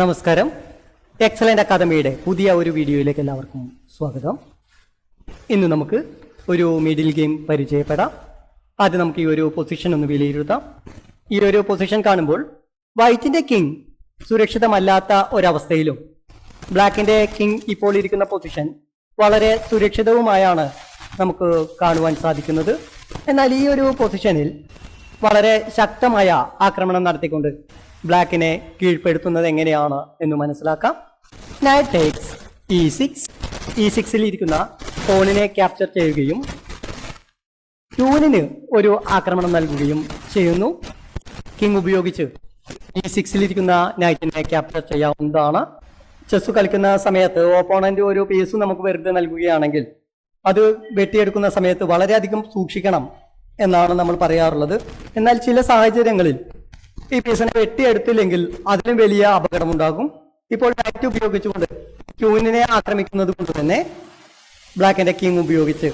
നമസ്കാരം. എക്സലന്റ് അക്കാദമിയുടെ പുതിയ ഒരു വീഡിയോയിലേക്ക് എല്ലാവർക്കും സ്വാഗതം. ഇന്ന് നമുക്ക് ഒരു മിഡിൽ ഗെയിം പരിചയപ്പെടാം. ആദ്യം നമുക്ക് ഈ ഒരു പൊസിഷൻ ഒന്ന് വിലയിരുത്താം. ഈ ഒരു പൊസിഷൻ കാണുമ്പോൾ വൈറ്റിന്റെ കിങ് സുരക്ഷിതമല്ലാത്ത ഒരവസ്ഥയിലും ബ്ലാക്കിന്റെ കിങ് ഇപ്പോൾ ഇരിക്കുന്ന പൊസിഷൻ വളരെ സുരക്ഷിതവുമായാണ് നമുക്ക് കാണുവാൻ സാധിക്കുന്നത്. എന്നാൽ ഈ ഒരു പൊസിഷനിൽ വളരെ ശക്തമായ ആക്രമണം നടത്തിക്കൊണ്ട് ബ്ലാക്കിനെ കീഴ്പ്പെടുത്തുന്നത് എങ്ങനെയാണ് എന്ന് മനസ്സിലാക്കാം. നൈറ്റ് ടേക്സ് E6 ഇരിക്കുന്ന പോണിനെ ക്യാപ്ചർ ചെയ്യുകയും ക്യൂനിന് ഒരു ആക്രമണം നൽകുകയും ചെയ്യുന്നു. കിങ് ഉപയോഗിച്ച് E6 ഇരിക്കുന്ന നൈറ്റിനെ ക്യാപ്ചർ ചെയ്യാവുന്നതാണ്. ചെസ് കളിക്കുന്ന സമയത്ത് ഓപ്പോണന്റ് ഒരു പീസ് നമുക്ക് വെറുതെ നൽകുകയാണെങ്കിൽ അത് വെട്ടിയെടുക്കുന്ന സമയത്ത് വളരെയധികം സൂക്ഷിക്കണം എന്നാണ് നമ്മൾ പറയാറുള്ളത്. എന്നാൽ ചില സാഹചര്യങ്ങളിൽ ഈ പീസിനെ വെട്ടിയെടുത്തില്ലെങ്കിൽ അതിലും വലിയ അപകടമുണ്ടാകും. ഇപ്പോൾ നൈറ്റ് ഉപയോഗിച്ചുകൊണ്ട് ക്യൂനിനെ ആക്രമിക്കുന്നത് കൊണ്ട് തന്നെ ബ്ലാക്കിന്റെ കിങ് ഉപയോഗിച്ച്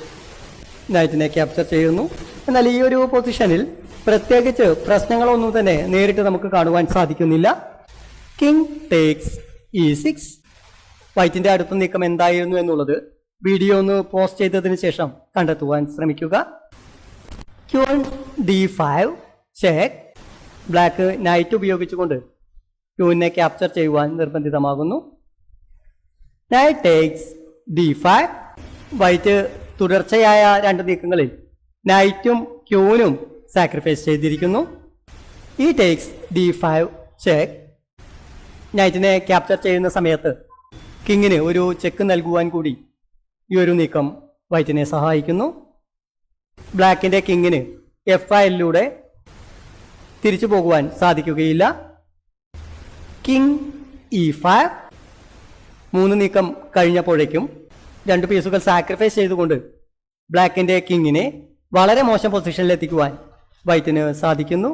നൈറ്റിനെ ക്യാപ്ചർ ചെയ്യുന്നു. എന്നാൽ ഈ ഒരു പൊസിഷനിൽ പ്രത്യേകിച്ച് പ്രശ്നങ്ങളൊന്നും തന്നെ നേരിട്ട് നമുക്ക് കാണുവാൻ സാധിക്കുന്നില്ല. King takes E6. വൈറ്റിന്റെ അടുത്ത നീക്കം എന്തായിരുന്നു എന്നുള്ളത് വീഡിയോ ഒന്ന് പോസ്റ്റ് ചെയ്തതിനു ശേഷം കണ്ടെത്തുവാൻ ശ്രമിക്കുക. Queen D5 check. Black night ഉപയോഗിച്ചുകൊണ്ട് ക്യൂവിനെ ക്യാപ്ചർ ചെയ്യുവാൻ നിർബന്ധിതമാകുന്നു. Night takes D5. വൈറ്റ് തുടർച്ചയായ രണ്ട് നീക്കങ്ങളിൽ നൈറ്റും ക്യൂനും സാക്രിഫൈസ് ചെയ്തിരിക്കുന്നു. ഈ ടേക്സ് D5 ചെക്ക്. നൈറ്റിനെ ക്യാപ്ചർ ചെയ്യുന്ന സമയത്ത് കിങ്ങിന് ഒരു ചെക്ക് നൽകുവാൻ കൂടി ഈ ഒരു നീക്കം വൈറ്റിനെ സഹായിക്കുന്നു. ബ്ലാക്കിന്റെ കിങ്ങിന് F5 തിരിച്ചു പോകുവാൻ സാധിക്കുകയില്ല. King E5. 3 നീക്കം കഴിഞ്ഞപ്പോഴേക്കും 2 പീസുകൾ സാക്രിഫൈസ് ചെയ്തുകൊണ്ട് ബ്ലാക്കിന്റെ കിങ്ങിനെ വളരെ മോശം പൊസിഷനിൽ എത്തിക്കുവാൻ വൈറ്റിന് സാധിക്കുന്നു.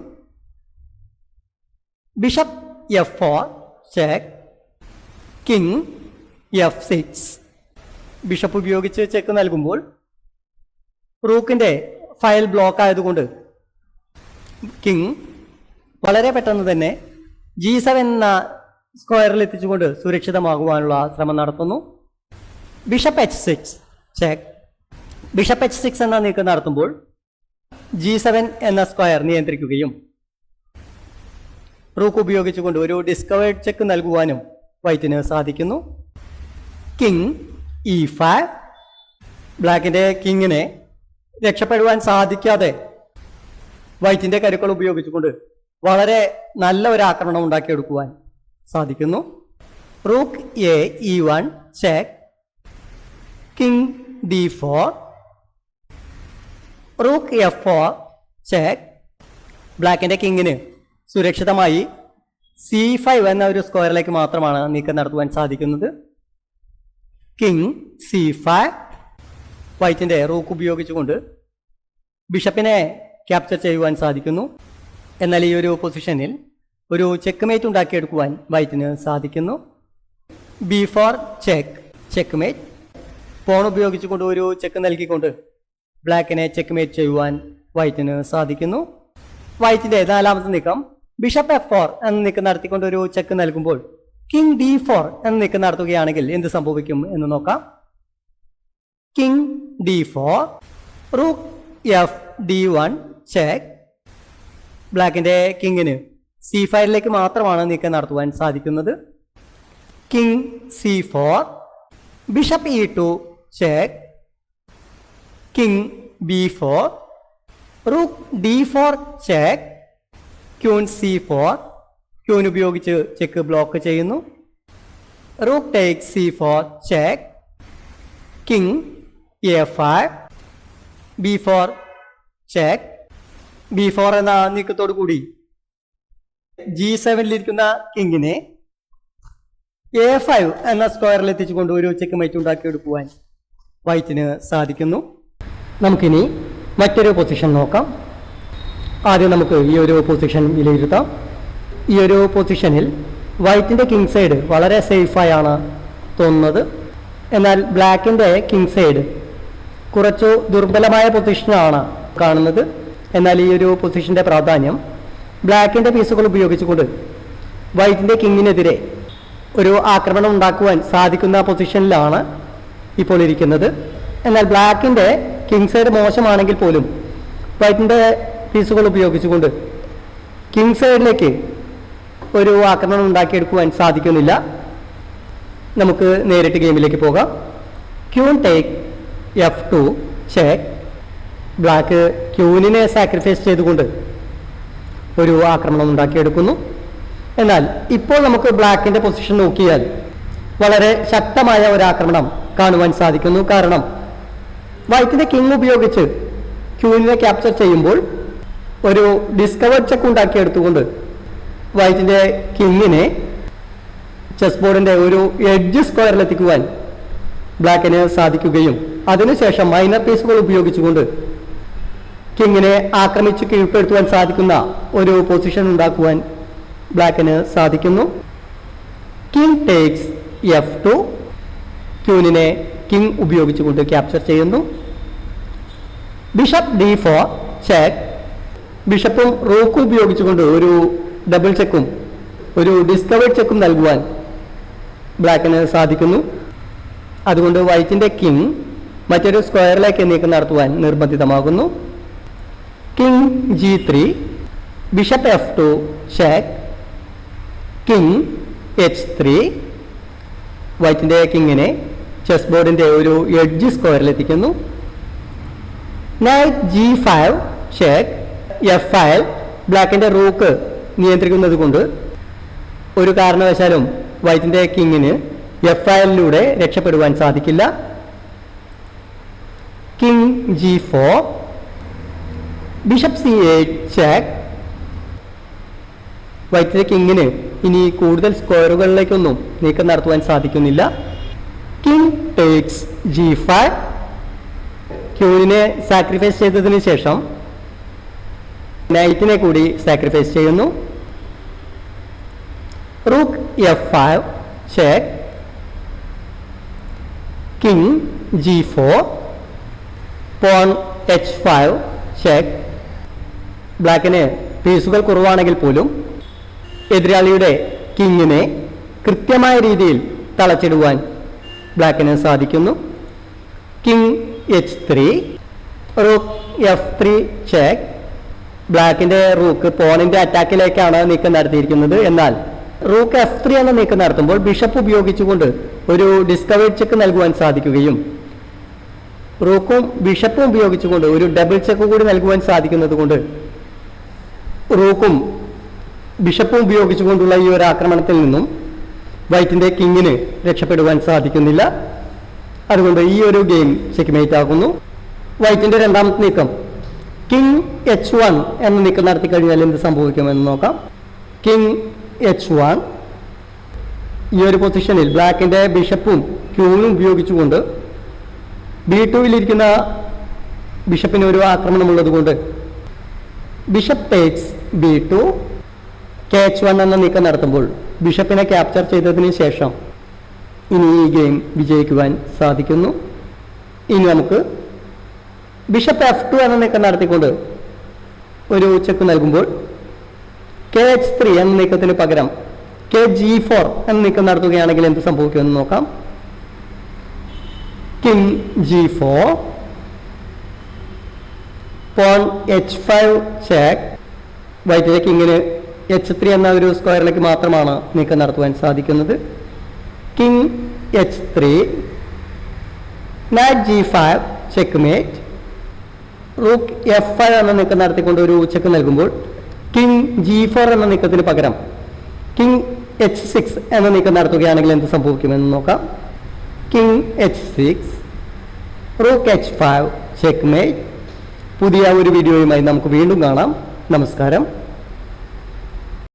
Bishop F4 check. King F6. Bishop ഉപയോഗിച്ച് ചെക്ക് നൽകുമ്പോൾ റൂക്കിന്റെ ഫയൽ ബ്ലോക്ക് ആയതുകൊണ്ട് കിങ് വളരെ പെട്ടെന്ന് തന്നെ G7 എന്ന സ്ക്വയറിൽ എത്തിച്ചുകൊണ്ട് സുരക്ഷിതമാകുവാനുള്ള ശ്രമം നടത്തുന്നു. Bishop H6 check. Bishop H6 എന്ന നീക്കം നടത്തുമ്പോൾ G7 എന്ന സ്ക്വയർ നിയന്ത്രിക്കുകയും റൂക്ക് ഉപയോഗിച്ചുകൊണ്ട് ഒരു ഡിസ്കവേർഡ് ചെക്ക് നൽകുവാനും വൈറ്റിന് സാധിക്കുന്നു. King E5. ബ്ലാക്കിന്റെ കിങ്ങിനെ രക്ഷപ്പെടുവാൻ സാധിക്കാതെ വൈറ്റിന്റെ കരുക്കൾ ഉപയോഗിച്ചുകൊണ്ട് വളരെ നല്ല ഒരു ആക്രമണം ഉണ്ടാക്കിയെടുക്കുവാൻ സാധിക്കുന്നു. Rook E1 check. King D4. Rook F4 check. ബ്ലാക്കിന്റെ കിങ്ങിന് സുരക്ഷിതമായി C5 എന്ന ഒരു സ്ക്വയറിലേക്ക് മാത്രമാണ് നീക്കം നടത്തുവാൻ സാധിക്കുന്നത്. King C5. വൈറ്റിന്റെ റൂക്ക് ഉപയോഗിച്ചുകൊണ്ട് ബിഷപ്പിനെ ക്യാപ്ചർ ചെയ്യുവാൻ സാധിക്കുന്നു. എന്നാൽ ഈ ഒരു പൊസിഷനിൽ ഒരു ചെക്ക് ഉണ്ടാക്കിയെടുക്കുവാൻ വൈറ്റിന് സാധിക്കുന്നു. B4 check. ചെക്ക്. പോൺ ഉപയോഗിച്ചുകൊണ്ട് ഒരു ചെക്ക് നൽകിക്കൊണ്ട് ബ്ലാക്കിനെ ചെക്ക് ചെയ്യുവാൻ വൈറ്റിന് സാധിക്കുന്നു. വൈറ്റിന്റെ 4ാമത്തെ നീക്കം ബിഷപ്പ് F4 എന്ന നീക്കം നടത്തിക്കൊണ്ട് ഒരു ചെക്ക് നൽകുമ്പോൾ കിങ് D4 എന്ന നീക്കം നടത്തുകയാണെങ്കിൽ എന്ത് സംഭവിക്കും എന്ന് നോക്കാം. King D4. Rook D1 check. ബ്ലാക്കിന്റെ കിങ്ങിന് C5 മാത്രമാണ് നീക്കം നടത്തുവാൻ സാധിക്കുന്നത്. King C4. Bishop E2 check. King B4. Rook D4 check. Queen C4. Queen ഉപയോഗിച്ച് ചെക്ക് ബ്ലോക്ക് ചെയ്യുന്നു. Rook take C4 check. King A5. B4 check. B4 എന്ന നീക്കത്തോടു കൂടി G7 കിങ്ങിനെ A5 എന്ന സ്ക്വയറിൽ എത്തിച്ചുകൊണ്ട് ഒരു ചെക്ക് ഉണ്ടാക്കിയെടുക്കുവാൻ വൈറ്റിന് സാധിക്കുന്നു. നമുക്കിനി മറ്റൊരു പൊസിഷൻ നോക്കാം. ആദ്യം നമുക്ക് ഈ ഒരു പൊസിഷൻ വിലയിരുത്താം. ഈ ഒരു പൊസിഷനിൽ വൈറ്റിന്റെ കിങ് സൈഡ് വളരെ സേഫായാണ് തോന്നുന്നത്. എന്നാൽ ബ്ലാക്കിന്റെ കിങ് സൈഡ് കുറച്ചു ദുർബലമായ പൊസിഷനാണ് കാണുന്നത്. എന്നാൽ ഈ ഒരു പൊസിഷന്റെ പ്രാധാന്യം ബ്ലാക്കിന്റെ പീസുകൾ ഉപയോഗിച്ചുകൊണ്ട് വൈറ്റിന്റെ കിങ്ങിനെതിരെ ഒരു ആക്രമണം ഉണ്ടാക്കുവാൻ സാധിക്കുന്ന പൊസിഷനിലാണ് ഇപ്പോൾ ഇരിക്കുന്നത്. എന്നാൽ ബ്ലാക്കിൻ്റെ കിങ് സൈഡ് മോശമാണെങ്കിൽ പോലും വൈറ്റിൻ്റെ പീസുകൾ ഉപയോഗിച്ചുകൊണ്ട് കിങ് സൈഡിലേക്ക് ഒരു ആക്രമണം ഉണ്ടാക്കിയെടുക്കുവാൻ സാധിക്കുന്നില്ല. നമുക്ക് നേരിട്ട് ഗെയിമിലേക്ക് പോകാം. Queen take F2 check. Black ക്യൂനിനെ സാക്രിഫൈസ് ചെയ്തുകൊണ്ട് ഒരു ആക്രമണം ഉണ്ടാക്കിയെടുക്കുന്നു. എന്നാൽ ഇപ്പോൾ നമുക്ക് ബ്ലാക്കിൻ്റെ പൊസിഷൻ നോക്കിയാൽ വളരെ ശക്തമായ ഒരു ആക്രമണം കാണുവാൻ സാധിക്കുന്നു. കാരണം വൈറ്റിൻ്റെ കിങ് ഉപയോഗിച്ച് ക്യൂനിനെ ക്യാപ്ചർ ചെയ്യുമ്പോൾ ഒരു ഡിസ്കവേർഡ് ചെക്ക് ഉണ്ടാക്കിയെടുത്തുകൊണ്ട് വൈറ്റിൻ്റെ കിങ്ങിനെ ചെസ് ബോർഡിൻ്റെ ഒരു എഡ്ജ് സ്ക്വയറിലെത്തിക്കുവാൻ ബ്ലാക്കിന് സാധിക്കുകയും അതിനുശേഷം മൈനർ പീസുകൾ ഉപയോഗിച്ചുകൊണ്ട് കിങ്ങിനെ ആക്രമിച്ച് കീഴ്പ്പെടുത്തുവാൻ സാധിക്കുന്ന ഒരു പൊസിഷൻ ഉണ്ടാക്കുവാൻ ബ്ലാക്കിന് സാധിക്കുന്നു. King takes F2. ക്യൂനിനെ കിങ് ഉപയോഗിച്ചുകൊണ്ട് ക്യാപ്ചർ ചെയ്യുന്നു. Bishop D4 check. ബിഷപ്പും റൂക്കും ഉപയോഗിച്ചുകൊണ്ട് ഒരു ഡബിൾ ചെക്കും ഒരു ഡിസ്കവേർഡ് ചെക്കും നൽകുവാൻ ബ്ലാക്കിന് സാധിക്കുന്നു. അതുകൊണ്ട് വൈറ്റിൻ്റെ കിങ് മറ്റൊരു സ്ക്വയറിലേക്ക് നീക്കം നടത്തുവാൻ നിർബന്ധിതമാകുന്നു. King G3. Bishop F2 check. King H3. വൈറ്റിൻ്റെ കിങ്ങിനെ ചെസ് ബോർഡിൻ്റെ ഒരു എഡ്ജ് സ്ക്വയറിലെത്തിക്കുന്നു. Knight G5 check. F5. ബ്ലാക്കിൻ്റെ റൂക്ക് നിയന്ത്രിക്കുന്നത് കൊണ്ട് ഒരു കാരണവശാലും വൈറ്റിൻ്റെ കിങ്ങിന് F5 രക്ഷപ്പെടുവാൻ സാധിക്കില്ല. King G4. Bishop C8 check. വൈറ്റിൻ്റെ കിങ്ങിന് ഇനി കൂടുതൽ സ്ക്വയറുകളിലേക്കൊന്നും നീക്കം നടത്തുവാൻ സാധിക്കുന്നില്ല. King takes G5. ക്യൂനിനെ സാക്രിഫൈസ് ചെയ്തതിന് ശേഷം നൈറ്റിനെ കൂടി സാക്രിഫൈസ് ചെയ്യുന്നു. Rook F5 check. King G4. Pawn H5 check. ബ്ലാക്കിന് പീസുകൾ കുറവാണെങ്കിൽ പോലും എതിരാളിയുടെ കിങ്ങിനെ കൃത്യമായ രീതിയിൽ തളച്ചിടുവാൻ ബ്ലാക്കിന് സാധിക്കുന്നു. King H3. Rook F3 check. ബ്ലാക്കിൻ്റെ റൂക്ക് പോണിൻ്റെ അറ്റാക്കിലേക്കാണ് നീക്കം നടത്തിയിരിക്കുന്നത്. എന്നാൽ റൂക്ക് F3 എന്ന നീക്കം നടത്തുമ്പോൾ ബിഷപ്പ് ഉപയോഗിച്ചുകൊണ്ട് ഒരു ഡിസ്കവേർഡ് ചെക്ക് നൽകുവാൻ സാധിക്കുകയും റൂക്കും ബിഷപ്പും ഉപയോഗിച്ചുകൊണ്ട് ഒരു ഡബിൾ ചെക്ക് കൂടി നൽകുവാൻ സാധിക്കുന്നത് കൊണ്ട് റൂക്കും ബിഷപ്പും ഉപയോഗിച്ചുകൊണ്ടുള്ള ഈ ഒരു ആക്രമണത്തിൽ നിന്നും വൈറ്റിൻ്റെ കിങ്ങിന് രക്ഷപ്പെടുവാൻ സാധിക്കുന്നില്ല. അതുകൊണ്ട് ഈ ഒരു ഗെയിം ചെക്ക്മേറ്റ് ആകുന്നു. വൈറ്റിൻ്റെ രണ്ടാമത്തെ നീക്കം കിങ് H1 എന്ന നീക്കം നടത്തി കഴിഞ്ഞാൽ എന്ത് സംഭവിക്കുമെന്ന് നോക്കാം. King H1. ഈ ഒരു പൊസിഷനിൽ ബ്ലാക്കിൻ്റെ ബിഷപ്പും ക്യൂനും ഉപയോഗിച്ചുകൊണ്ട് B2 ബിഷപ്പിന് ഒരു ആക്രമണമുള്ളത് കൊണ്ട് ബിഷപ്പ് ടേക്സ് B2. H1 എന്ന നീക്കം നടത്തുമ്പോൾ ബിഷപ്പിനെ ക്യാപ്ചർ ചെയ്തതിന് ശേഷം ഇനി ഈ ഗെയിം വിജയിക്കുവാൻ സാധിക്കുന്നു. ഇനി നമുക്ക് ബിഷപ്പ് F2 എന്ന നീക്കം നടത്തിക്കൊണ്ട് ഒരു ചെക്ക് നൽകുമ്പോൾ H3 എന്ന നീക്കത്തിന് പകരം G4 എന്ന നീക്കം നടത്തുകയാണെങ്കിൽ എന്ത് സംഭവിക്കുമെന്ന് നോക്കാം. King G4. Pawn H5 check. വൈറ്റിലെ കിങ്ങിന് H3 എന്ന ഒരു സ്ക്വയറിലേക്ക് മാത്രമാണ് നീക്കം നടത്തുവാൻ സാധിക്കുന്നത്. King H3. Night G5 checkmate. Rook F5 എന്ന നീക്കം നടത്തിക്കൊണ്ട് ഒരു ചെക്ക് നൽകുമ്പോൾ കിങ് G4 എന്ന നീക്കത്തിന് പകരം കിങ് H6 എന്ന നീക്കം നടത്തുകയാണെങ്കിൽ എന്ത് സംഭവിക്കുമെന്ന് നോക്കാം. King H6. Rook H5 checkmate. പുതിയ ഒരു വീഡിയോയുമായി നമുക്ക് വീണ്ടും കാണാം. നമസ്കാരം.